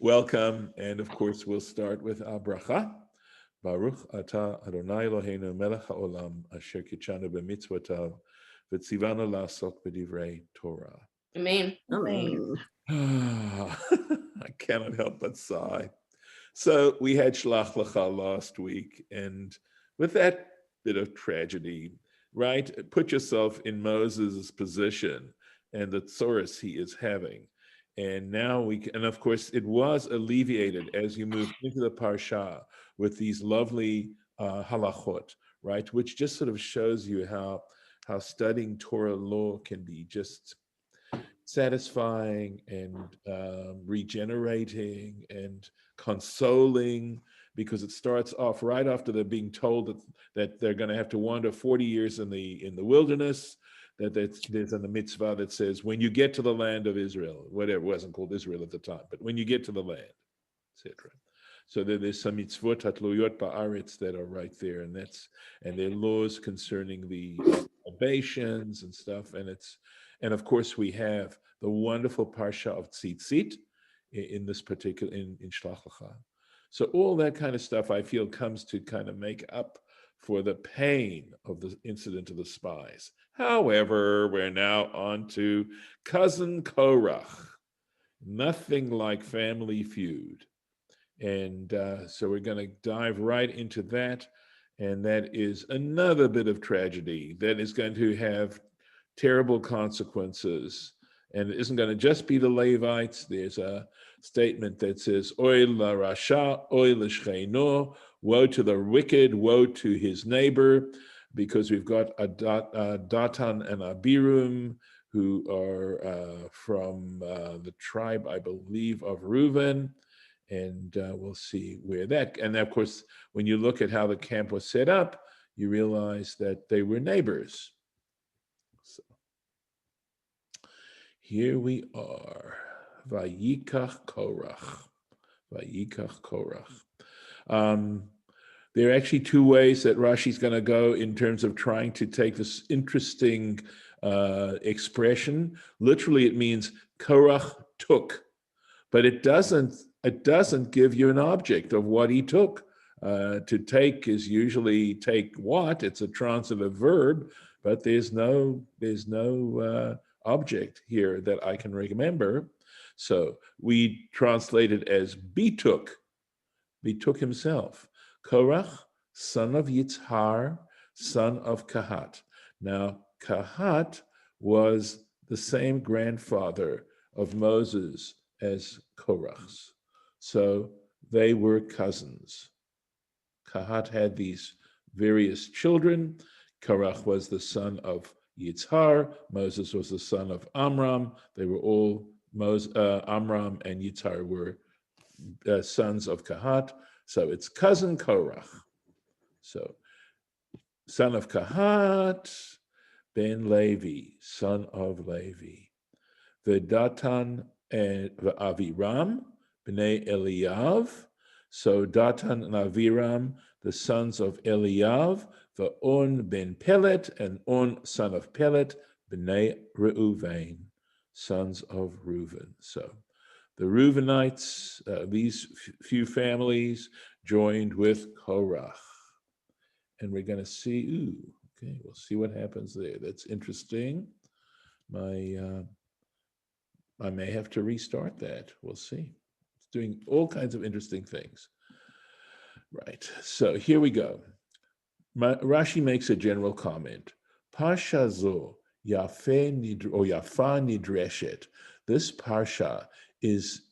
Welcome, and of course, we'll start with our bracha. Baruch atah Adonai Eloheinu melech haolam asher kitshanu b'mitzvotav v'tzivanu la'asok b'divrei Torah. Amen. Amen. I cannot help but sigh. So we had Shlach Lecha last week, and with that bit of tragedy, right? Put yourself in Moses' position and the tsuris he is having. And now and of course, it was alleviated as you move into the Parsha with these lovely halachot, right? Which just sort of shows you how studying Torah law can be just satisfying and regenerating and consoling, because it starts off right after they're being told that they're going to have to wander 40 years in the wilderness. There's a mitzvah that says, when you get to the land of Israel, whatever, it wasn't called Israel at the time, but when you get to the land, etc. So there's some mitzvot hatluyot ba'aretz that are right there, and there are laws concerning the libations and stuff, and of course we have the wonderful parsha of Tzitzit in this particular in Shlach Lecha. So all that kind of stuff I feel comes to kind of make up for the pain of the incident of the spies. However, we're now on to cousin Korach. Nothing like Family Feud. And so we're going to dive right into that. And that is another bit of tragedy that is going to have terrible consequences. And it isn't going to just be the Levites. There's a statement that says, Oy la Rasha, Oy l'shcheino, woe to the wicked, woe to his neighbor, because we've got Datan and Abiram, who are from the tribe, I believe, of Reuven. And we'll see where that, and of course, when you look at how the camp was set up, you realize that they were neighbors. So here we are, Vayikach Korach. Vayikach Korach. There are actually two ways that Rashi's going to go in terms of trying to take this interesting expression. Literally, it means Korach took, but it doesn't give you an object of what he took. To take is usually take what? It's a transitive verb, but there's no object here that I can remember. So we translate it as betook himself. Korach, son of Yitzhar, son of Kahat. Now, Kahat was the same grandfather of Moses as Korach's. So they were cousins. Kahat had these various children. Korach was the son of Yitzhar. Moses was the son of Amram. They were all, Amram and Yitzhar were sons of Kahat. So it's cousin Korach. So son of Kahat, ben Levi, son of Levi. V'Datan and Aviram, bnei Eliav. So Datan and Aviram, the sons of Eliav, v'On ben Pelet, and On, son of Pelet, bnei Reuven, sons of Reuven. So the Reuvenites, these few families, joined with Korach. And we're going to see, we'll see what happens there. That's interesting. I may have to restart that. We'll see. It's doing all kinds of interesting things. Right, so here we go. Rashi makes a general comment. Parsha zo yafa nidreshet. This parsha is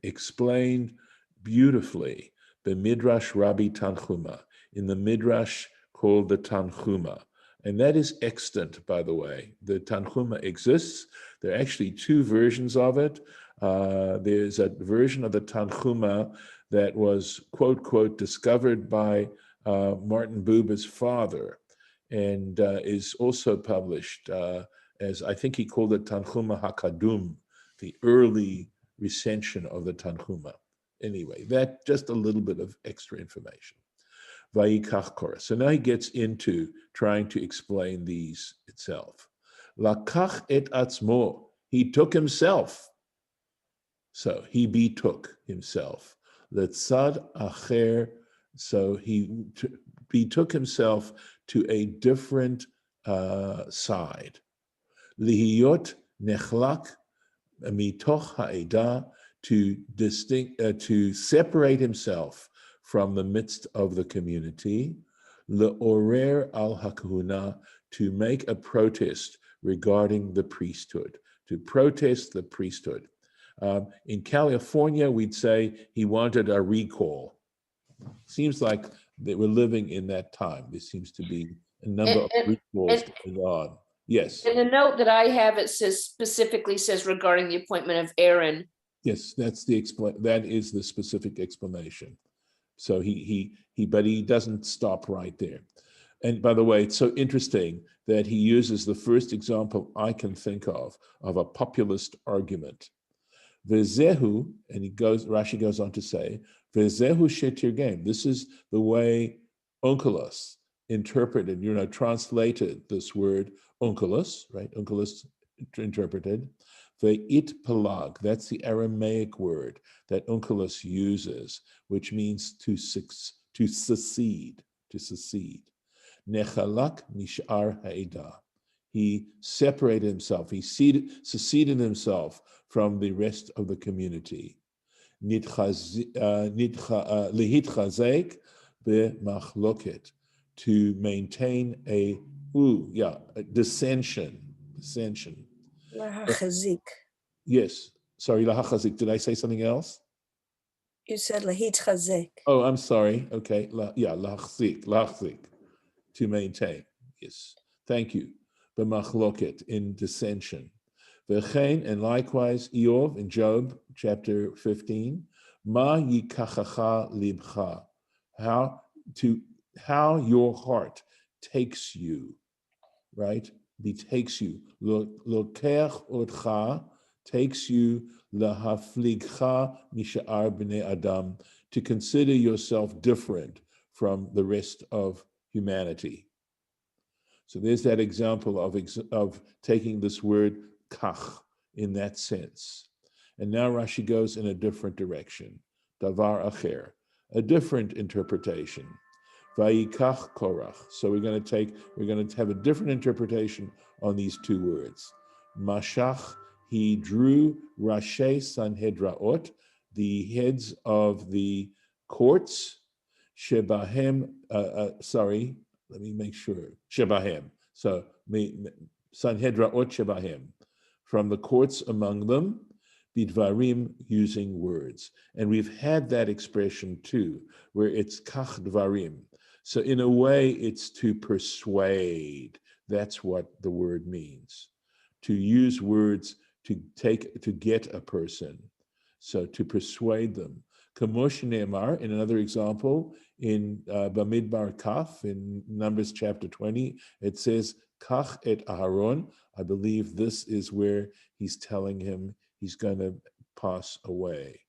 explained beautifully by Midrash Rabbi Tanchuma, in the Midrash called the Tanchuma. And that is extant, by the way. The Tanchuma exists. There are actually two versions of it. There's a version of the Tanchuma that was, quote, quote, discovered by Martin Buber's father, and is also published as, I think he called it Tanchuma HaKadum, the early recension of the Tanchuma. Anyway, that just a little bit of extra information. Vayikach Korach. So now he gets into trying to explain these itself. Lakach et atzmo. He took himself. So he betook himself. Letzad acher, so he betook himself to a different side. Lihiyot nechlak mitoch ha'edah, to separate himself from the midst of the community. Le'orer al hakahuna, to make a protest regarding the priesthood, to protest the priesthood. In California, we'd say he wanted a recall. Seems like they were living in that time. There seems to be a number of recalls going on. Yes. In the note that I have, it specifically says regarding the appointment of Aaron. Yes, that is the specific explanation. So but he doesn't stop right there. And by the way, it's so interesting that he uses the first example I can think of a populist argument. Vezehu, and Rashi goes on to say, Vezehu shetirgem. This is the way Onkelos interpreted, translated this word Onkelos, right? Onkelos interpreted. Ve'it palag, that's the Aramaic word that Onkelos uses, which means to secede. Nechalak mishar ha'edah. He separated himself, he seceded himself from the rest of the community. Lihitchazek b'machloket, to maintain a dissension. Lahachazik. Yes, sorry, lahachazik. Did I say something else? You said lahitchazek. Oh, I'm sorry. Okay, lahachzik, to maintain. Yes, thank you. B'machloket, in dissension. V'chein, and likewise, Eov in Job chapter 15. Ma yikachacha libcha, how your heart takes you, right? Betakes you. Lokech otcha, takes you, lahafligcha misha'ar b'nei adam, to consider yourself different from the rest of humanity. So there's that example of taking this word kach in that sense. And now Rashi goes in a different direction. Davar acher, a different interpretation. Vayikach Korach. So we're going to have a different interpretation on these two words. Mashach, he drew Rashi Sanhedraot, the heads of the courts, Shebahem, let me make sure. Shebahem. So Sanhedraot Shebahem, from the courts among them, bidvarim, using words. And we've had that expression too, where it's kach dvarim. So in a way, it's to persuade. That's what the word means. To use words to get a person. So to persuade them. Kamosh Ne'emar, in another example, in Bamidbar Kaf, in Numbers chapter 20, it says, Kach et Aharon. I believe this is where he's telling him he's going to pass away.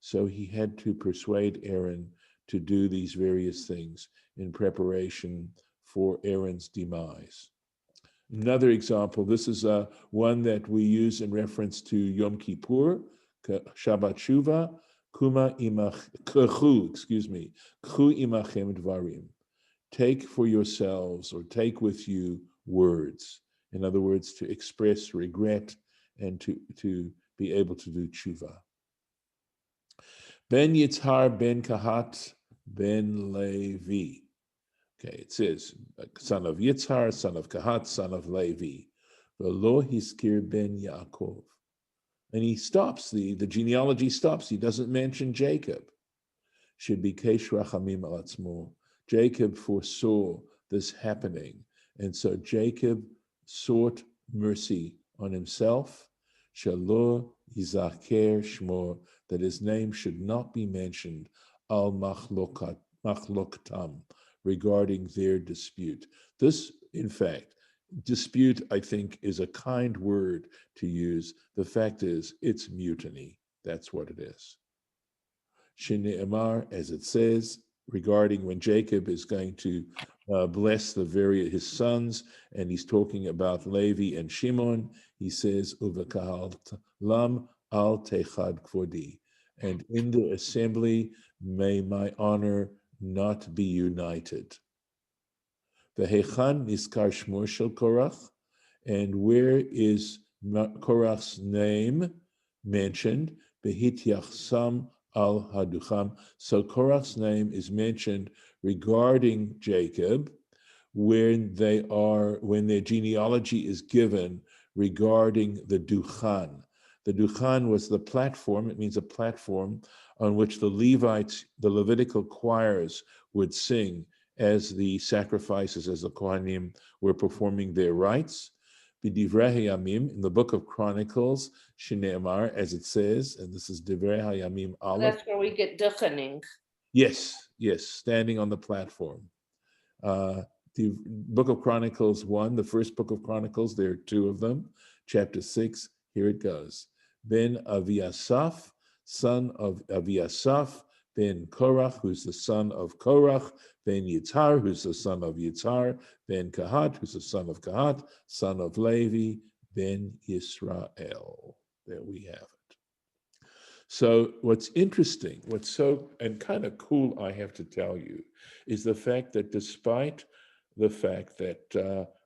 So he had to persuade Aaron to do these various things in preparation for Aaron's demise. Another example, this is one that we use in reference to Yom Kippur, Shabbat Shuvah, Kchu imachem dvarim. Take for yourselves, or take with you, words. In other words, to express regret and to be able to do tshuva. Ben Yitzhar ben Kahat ben Levi. Okay, it says, son of Yitzhar, son of Kahat, son of Levi. V'lo hiskir ben Yaakov. And he stops, the genealogy stops. He doesn't mention Jacob. Shebikesh rachamim al atzmo. Jacob foresaw this happening. And so Jacob sought mercy on himself. Shelo yizaker shmo, that his name should not be mentioned al machloktam, regarding their dispute. This, in fact, dispute, I think, is a kind word to use. The fact is, it's mutiny. That's what it is. Shne'emar, as it says, regarding when Jacob is going to bless his sons, and he's talking about Levi and Shimon, he says, Uvekahalt lam al techad kvodi, and in the assembly may my honor not be united. Vehechan niskar shmo shel Korach, and where is Korach's name mentioned? Behityachsam al haducham. So Korach's name is mentioned regarding Jacob when their genealogy is given regarding the Duchan. The Duchan was the platform, it means a platform on which the Levites, the Levitical choirs would sing as the sacrifices, as the Kohanim were performing their rites. B'divrei hayamim, in the book of Chronicles, Shine'emar, as it says, and this is Divrei hayamim Aleph. That's where we get duchening. Yes, standing on the platform. The book of Chronicles 1, the first book of Chronicles, there are two of them. Chapter 6, here it goes. Ben Aviasaph, son of Aviasaph, Ben Korach, who's the son of Korach, Ben Yitzhar, who's the son of Yitzhar, Ben Kahat, who's the son of Kahat, son of Levi, Ben Yisrael. There we have it. So what's interesting, what's so, and kind of cool, I have to tell you, is the fact that despite the fact that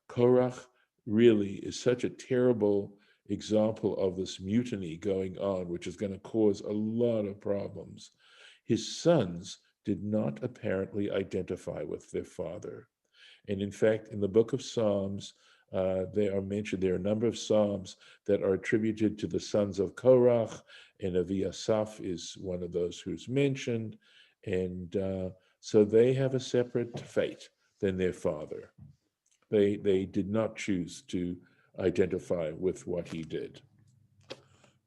Korach really is such a terrible example of this mutiny going on, which is going to cause a lot of problems, his sons did not apparently identify with their father. And in fact, in the book of Psalms, they are mentioned, there are a number of Psalms that are attributed to the sons of Korach, and Aviasaph is one of those who's mentioned. And so they have a separate fate than their father. They did not choose to identify with what he did.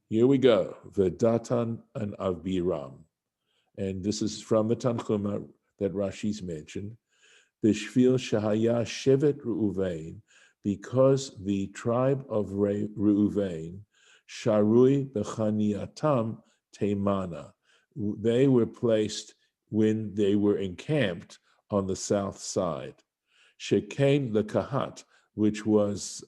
Here we go, Vedatan and Aviram. And this is from the Tanchuma that Rashi's mentioned. Bishvil Shahaya Shevet Reuven, because the tribe of Reuven, Sharui Bechaniatam Temimah, they were placed when they were encamped on the south side. Shekain the Kahat, which was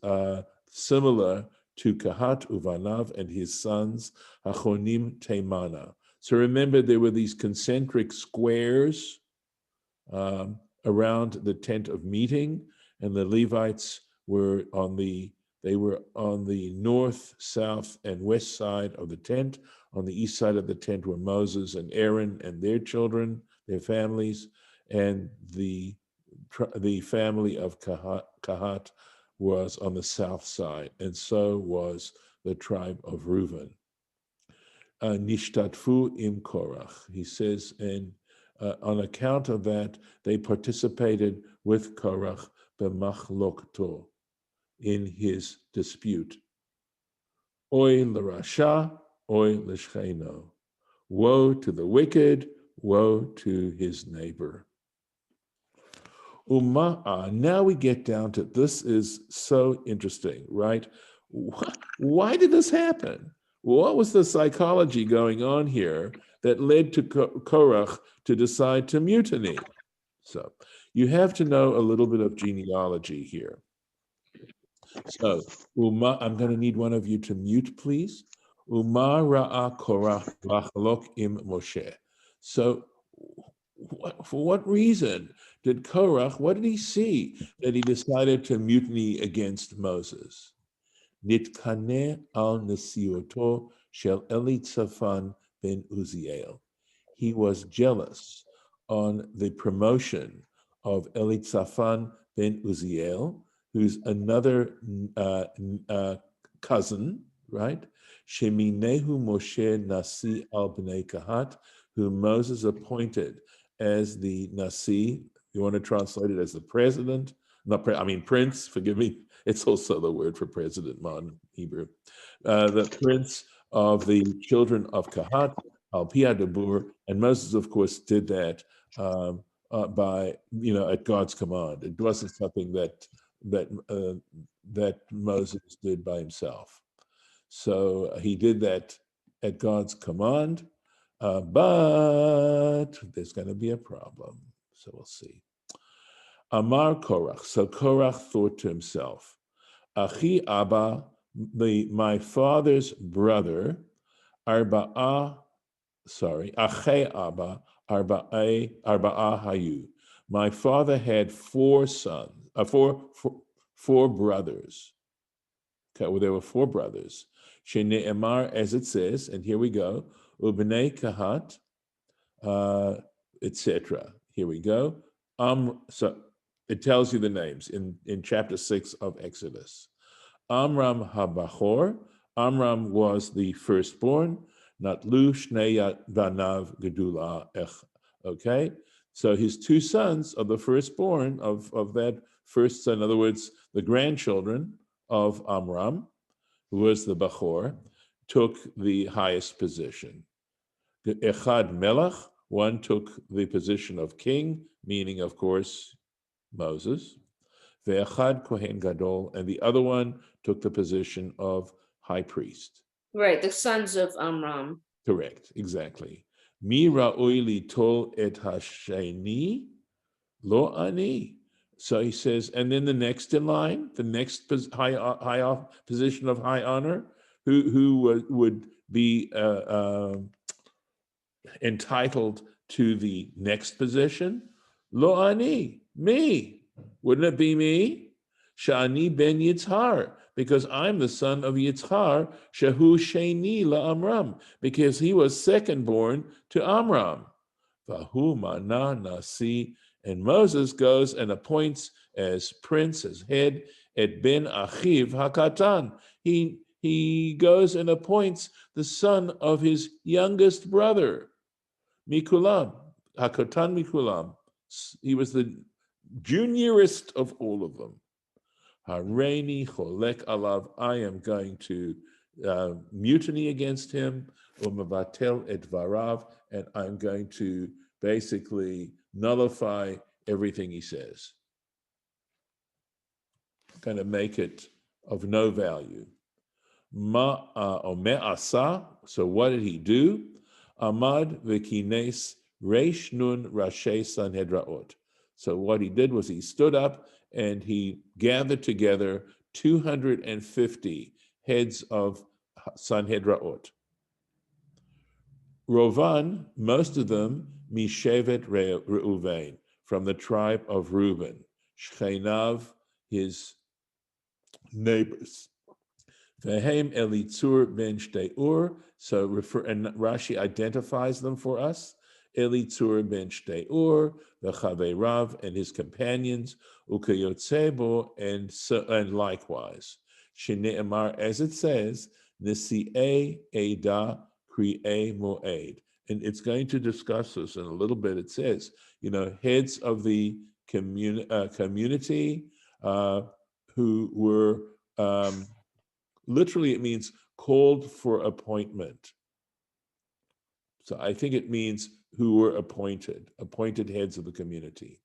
similar to Kahat Uvanav and his sons, Achonim Temimah. So remember, there were these concentric squares around the tent of meeting, and the Levites were on the north, south, and west side of the tent. On the east side of the tent were Moses and Aaron and their children, their families, and the family of Kahat was on the south side, and so was the tribe of Reuben. Nishtatfu im Korach, he says, and on account of that, they participated with Korach b'machlokto, in his dispute. Oy l'rasha, oy l'shcheno. Woe to the wicked, woe to his neighbor. Now we get down to, this is so interesting, right? Why did this happen? What was the psychology going on here that led to Korach to decide to mutiny? So you have to know a little bit of genealogy here. So I'm going to need one of you to mute, please. Uma ra'a Korach lachalok im Moshe. So for what reason did Korach, what did he see that he decided to mutiny against Moses? Nitkane al nesioto shel Elitzaphan ben Uziel. He was jealous on the promotion of Elitzaphan ben Uziel, who's another cousin, right? Sheminehu Moshe Nasi al Bnei Kahat, whom Moses appointed as the Nasi. You want to translate it as the president? Prince, forgive me. It's also the word for president in Hebrew. The prince of the children of Kahat, al Pia Debur, and Moses, of course, did that by, at God's command. It wasn't something that Moses did by himself. So he did that at God's command, but there's going to be a problem. So we'll see. Amar Korach. So Korach thought to himself, Achi Abba, my father's brother, Arba'a, Ache Abba, Arba'a Hayu. My father had four sons, four brothers. Okay, well, there were four brothers. Shene'emar, as it says, and here we go, Ubnei Kahat, etc. Here we go. So it tells you the names in chapter 6 of Exodus. Amram Habachor. Amram was the firstborn. Natlu Shnei Banav Gedula Ech. Okay, so his two sons of the firstborn of that first son, in other words, the grandchildren of Amram, who was the Bachor, took the highest position. Echad Melech, one took the position of king, meaning, of course, Moses. Ve'echad Kohen Gadol, and the other one took the position of high priest. Right, the sons of Amram. Correct, exactly. Mi ra'oi litol et hasheni lo ani. So he says, and then the next in line, the next high position of high honor, who would be entitled to the next position? Lo ani, me. Wouldn't it be me? Shani ben Yitzhar, because I'm the son of Yitzhar, Shehu Sheni la Amram, because he was second born to Amram. Vahu mana nasi, and Moses goes and appoints as prince, as head, et ben achiv hakatan. He goes and appoints the son of his youngest brother, Mikulam, hakatan Mikulam. He was the juniorest of all of them. Hareini cholek alav, I am going to mutiny against him, umabatel et varav, and I'm going to basically nullify everything he says. Going to make it of no value. Asa, so what did he do? Amad v'kines reish nun rashi sanhedraot. So what he did was he stood up and he gathered together 250 heads of Sanhedraot. Rovan, most of them, Mishevet Reuven, from the tribe of Reuben. Shchenav, his neighbors. Vehem Elitzur ben Shteur, and Rashi identifies them for us. Elitzur ben Shteur, the Chaverav and his companions, Ukayotzebo, and likewise. Shene'emar, as it says, Nisi'e Eda Kri'e Moed. And it's going to discuss this in a little bit. It says, heads of the community who were, literally it means called for appointment. So I think it means who were appointed heads of the community.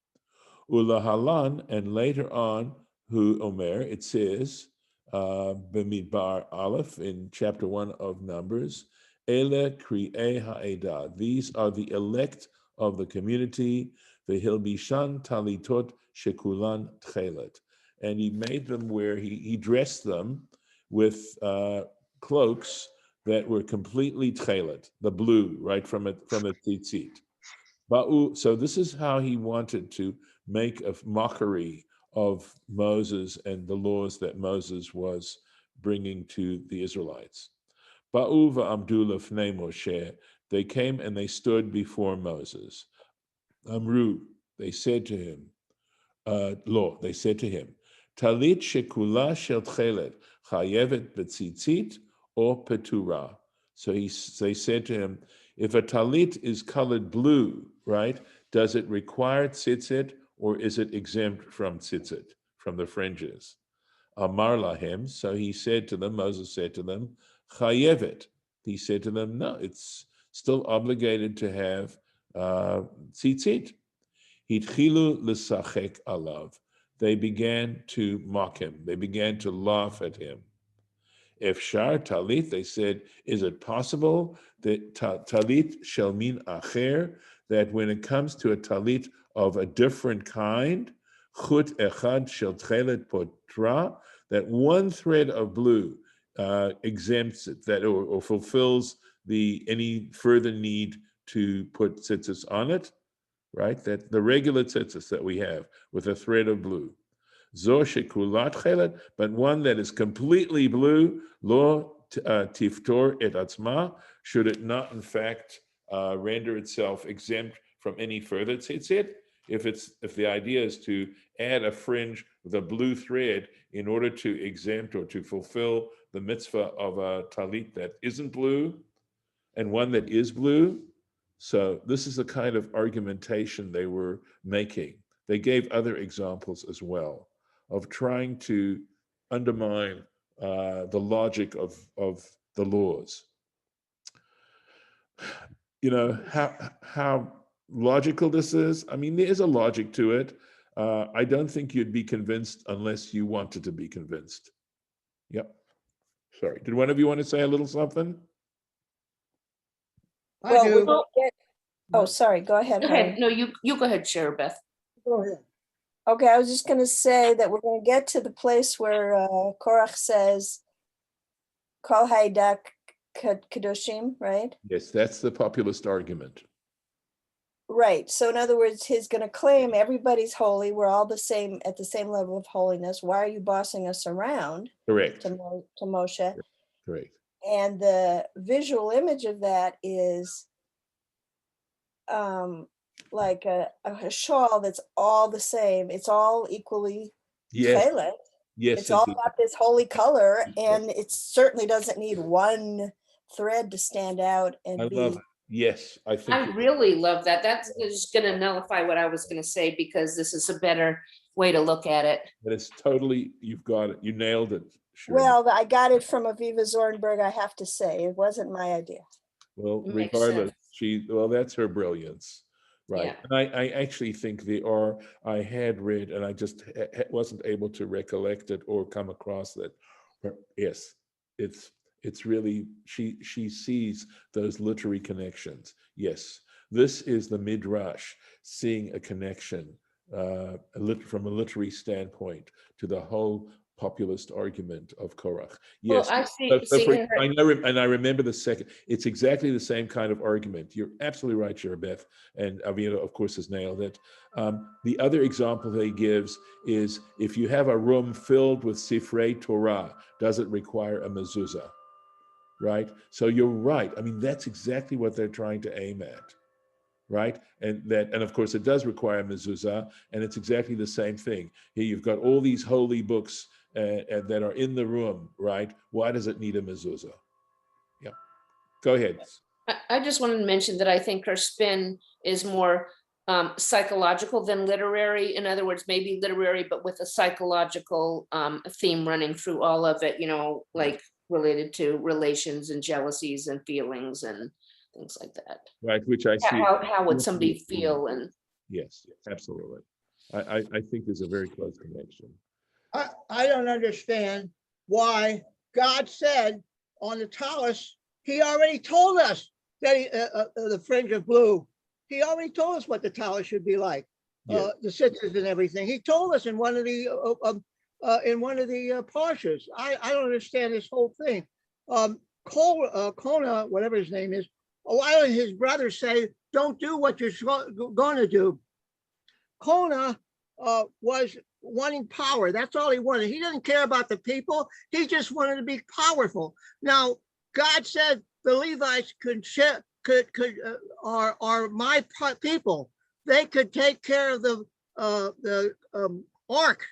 Ulahalan, and later on, who Omer, it says, B'midbar Aleph, in chapter 1 of Numbers, Ele Kri'e Ha'edah, these are the elect of the community, V'hilbishan Talitot Shekulan Tchelet. And he made them he dressed them with cloaks that were completely tchelet, the blue, right from the tzitzit. So this is how he wanted to make a mockery of Moses and the laws that Moses was bringing to the Israelites. Ba'u va'amdu lefnei Moshe, they came and they stood before Moses. Amru, they said to him, they said to him, Talit shekula shel tchelet, chayevet betzitzit or petura. So they said to him, if a talit is colored blue, right, does it require tzitzit or is it exempt from tzitzit, from the fringes? Amar lahem, so he said to them, Moses said to them, chayevet. He said to them, no, it's still obligated to have tzitzit. Hitchilu l'sachek alav. They began to mock him. They began to laugh at him. Efshar talit, they said, is it possible that talit shel min acher, that when it comes to a talit of a different kind, chut echad shel tchelet potra, that one thread of blue exempts it, that or fulfills any further need to put tzitzis on it, right? That the regular tzitzis that we have with a thread of blue. Zo shekulat chelet, but one that is completely blue, lo tiftor et atzma, should it not in fact render itself exempt from any further tzitzit? If the idea is to add a fringe with a blue thread in order to exempt or to fulfill the mitzvah of a talit that isn't blue and one that is blue. So this is the kind of argumentation they were making. They gave other examples as well of trying to undermine the logic of the laws. You know, how logical this is. I mean, there is a logic to it. I don't think you'd be convinced unless you wanted to be convinced. Yep. Sorry. Did one of you want to say a little something? Well, I we're do. gonna get- Oh, sorry, go ahead, Go ahead. Harry. No, you go ahead, Sherabeth. Go ahead. Okay, I was just gonna say that we're gonna get to the place where Korach says, Kol Haidak Kedoshim, right? Yes, that's the populist argument. Right, so in other words, he's gonna claim everybody's holy, we're all the same, at the same level of holiness. Why are you bossing us around Correct. to Moshe? Correct. And the visual image of that is like a shawl that's all the same. It's all equally Yes. tchelet. Yes. It's all indeed. got this holy color, and it certainly doesn't need one thread to stand out and I be. love it. Yes, I think. I really love that. That's just gonna nullify what I was gonna say because this is a better way to look at it. But it's totally, you've got it. You nailed it. Sure. Well, I got it from Aviva Zornberg, I have to say. It wasn't my idea. Well, Makes regardless, sense. that's her brilliance, right? Yeah. And I actually think I had read, and I just wasn't able to recollect it or come across that. Yes, it's really, she sees those literary connections. Yes, this is the Midrash seeing a connection from a literary standpoint to the whole populist argument of Korach. Yes. Well, I see. I know, and I remember the second. It's exactly the same kind of argument. You're absolutely right, Sherabeth, and Avina, of course, has nailed it. The other example they gives is if you have a room filled with Sifrei Torah, does it require a mezuzah? Right. So you're right. I mean, that's exactly what they're trying to aim at. Right, and of course it does require mezuzah, and it's exactly the same thing. Here you've got all these holy books that are in the room, right? Why does it need a mezuzah? Yeah, go ahead. I just wanted to mention that I think her spin is more psychological than literary. In other words, maybe literary, but with a psychological theme running through all of it, you know, like related to relations and jealousies and feelings and things like that. Right, which I see. How would somebody feel? And yes, absolutely. I think there's a very close connection. I don't understand why God said on the talus, he already told us that the fringe of blue. He already told us what the talus should be like, Yes. the citrus and everything. He told us in one of the parshas. I don't understand this whole thing. Kona, whatever his name is, why did his brothers say, don't do what you're going to do? Kona was wanting power. That's all he wanted. He didn't care about the people. He just wanted to be powerful. Now, God said the Levites are my people. They could take care of the ark,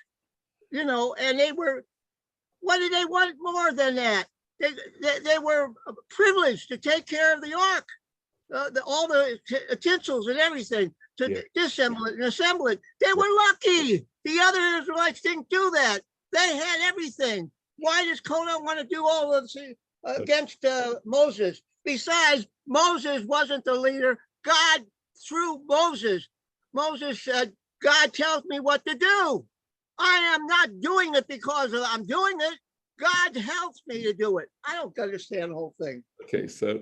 you know, and they were, what did they want more than that? They were privileged to take care of the ark, all the utensils and everything, to disassemble it and assemble it. They were lucky. The other Israelites didn't do that. They had everything. Why does Korach want to do all of this against Moses? Besides, Moses wasn't the leader. God, through Moses, Moses said, God tells me what to do. I am not doing it because I'm doing it. God helps me to do it. I don't understand the whole thing. Okay, so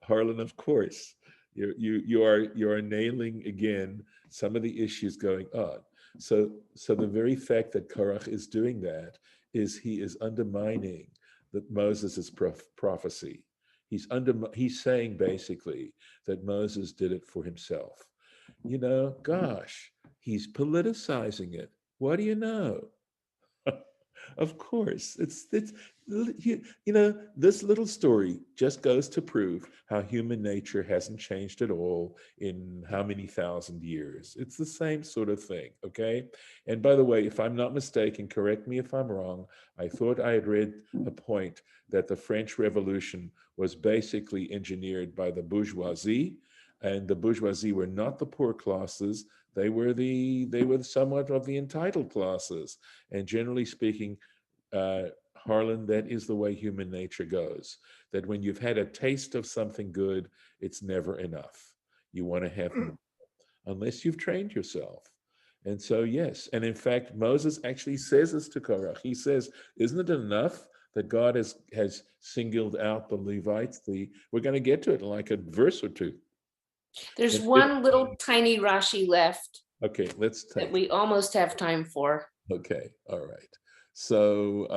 Harlan, of course, you are nailing again some of the issues going on. So the very fact that Korach is doing that is he is undermining Moses' prophecy. He's saying basically that Moses did it for himself. Gosh, he's politicizing it. What do you know? Of course, it's this little story just goes to prove how human nature hasn't changed at all in how many thousand years. It's the same sort of thing, okay? And by the way, if I'm not mistaken, correct me if I'm wrong, I thought I had read a point that the French Revolution was basically engineered by the bourgeoisie, and the bourgeoisie were not the poor classes. They were somewhat of the entitled classes. And generally speaking, Harlan, that is the way human nature goes. That when you've had a taste of something good, it's never enough. You want to have more, unless you've trained yourself. And so, yes. And in fact, Moses actually says this to Korach. He says, isn't it enough that God has singled out the Levites? We're going to get to it in like a verse or two. There's one little tiny Rashi left Okay, let's take that we almost have time for. Okay, all right. So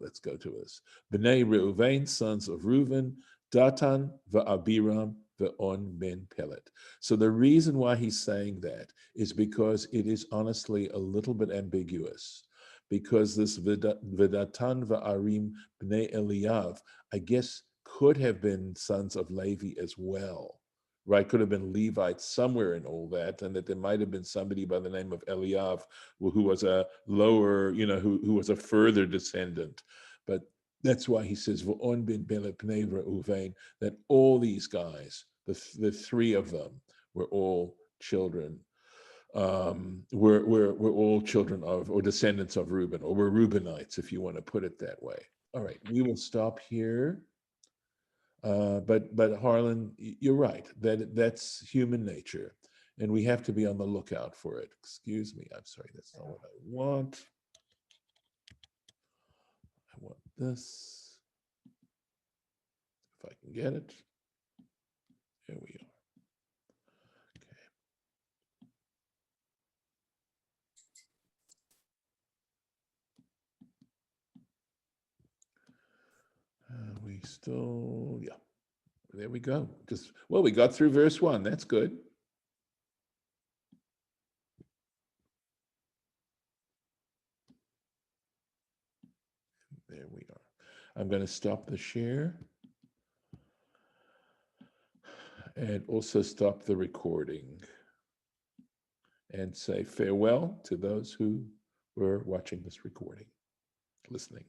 let's go to us. B'nai Reuven, sons of Reuven, Datan va'abiram ve'on ben Pelet. So the reason why he's saying that is because it is honestly a little bit ambiguous. Because this V'datan va'arim b'nai Eliav, I guess, could have been sons of Levi as well. Right, could have been Levites somewhere in all that, and that there might have been somebody by the name of Eliav who was a lower, who was a further descendant. But that's why he says, "V'on bin Pelet pnei Reuven," that all these guys, the three of them, were all children, were all children of, or descendants of Reuben, or were Reubenites, if you want to put it that way. All right, we will stop here. But Harlan, you're right. That's human nature, and we have to be on the lookout for it. Excuse me. I'm sorry. That's not what I want. I want this. If I can get it. There we are. Okay. We still, yeah. There we go. Well, we got through verse 1. That's good. There we are. I'm going to stop the share and also stop the recording and say farewell to those who were watching this recording, listening.